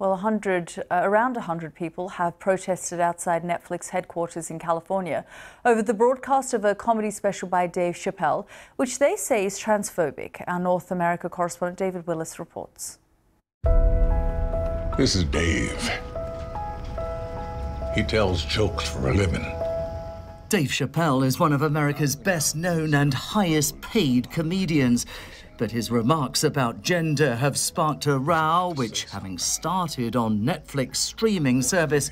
Well, around 100 people have protested outside Netflix headquarters in California over the broadcast of a comedy special by Dave Chappelle, which they say is transphobic. Our North America correspondent David Willis reports. This is Dave. He tells jokes for a living. Dave Chappelle is one of America's best-known and highest-paid comedians. But his remarks about gender have sparked a row, which, having started on Netflix streaming service,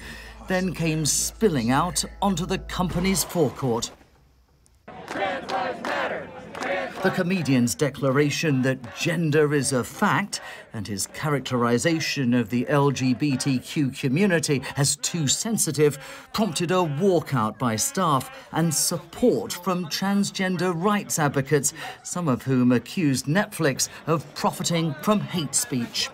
then came spilling out onto the company's forecourt. Trans lives matter. The comedian's declaration that gender is a fact and his characterization of the LGBTQ community as too sensitive prompted a walkout by staff and support from transgender rights advocates, some of whom accused Netflix of profiting from hate speech.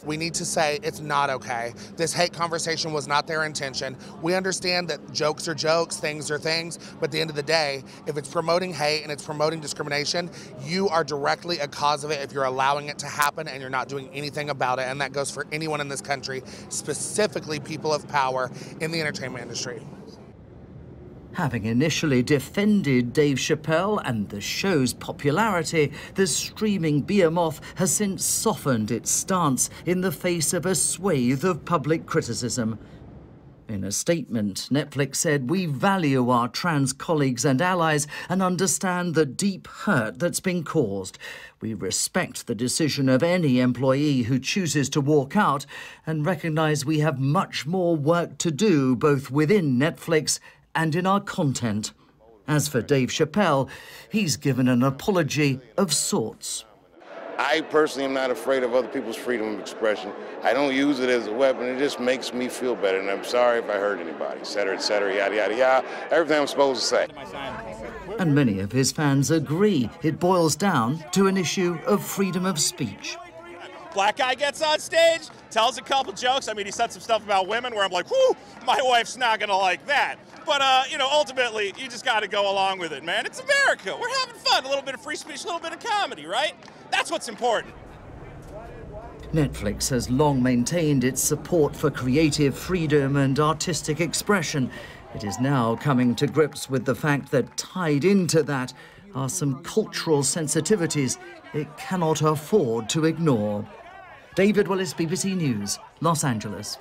We need to say it's not okay. This hate conversation was not their intention. We understand that jokes are jokes, things are things, but at the end of the day, if it's promoting hate and it's promoting discrimination, you are directly a cause of it if you're allowing it to happen and you're not doing anything about it. And that goes for anyone in this country, specifically people of power in the entertainment industry. Having initially defended Dave Chappelle and the show's popularity, the streaming behemoth has since softened its stance in the face of a swathe of public criticism. In a statement, Netflix said, "We value our trans colleagues and allies and understand the deep hurt that's been caused. We respect the decision of any employee who chooses to walk out and recognise we have much more work to do both within Netflix and in our content." As for Dave Chappelle, he's given an apology of sorts. I personally am not afraid of other people's freedom of expression. I don't use it as a weapon. It just makes me feel better, and I'm sorry if I hurt anybody, et cetera, yada, yada, yada. Everything I'm supposed to say. And many of his fans agree it boils down to an issue of freedom of speech. Black guy gets on stage, tells a couple jokes. I mean, he said some stuff about women where I'm like, whoo, my wife's not gonna like that. But, you know, ultimately, you just gotta go along with it, man. It's America. We're having fun. A little bit of free speech, a little bit of comedy, right? That's what's important. Netflix has long maintained its support for creative freedom and artistic expression. It is now coming to grips with the fact that tied into that are some cultural sensitivities it cannot afford to ignore. David Willis, BBC News, Los Angeles.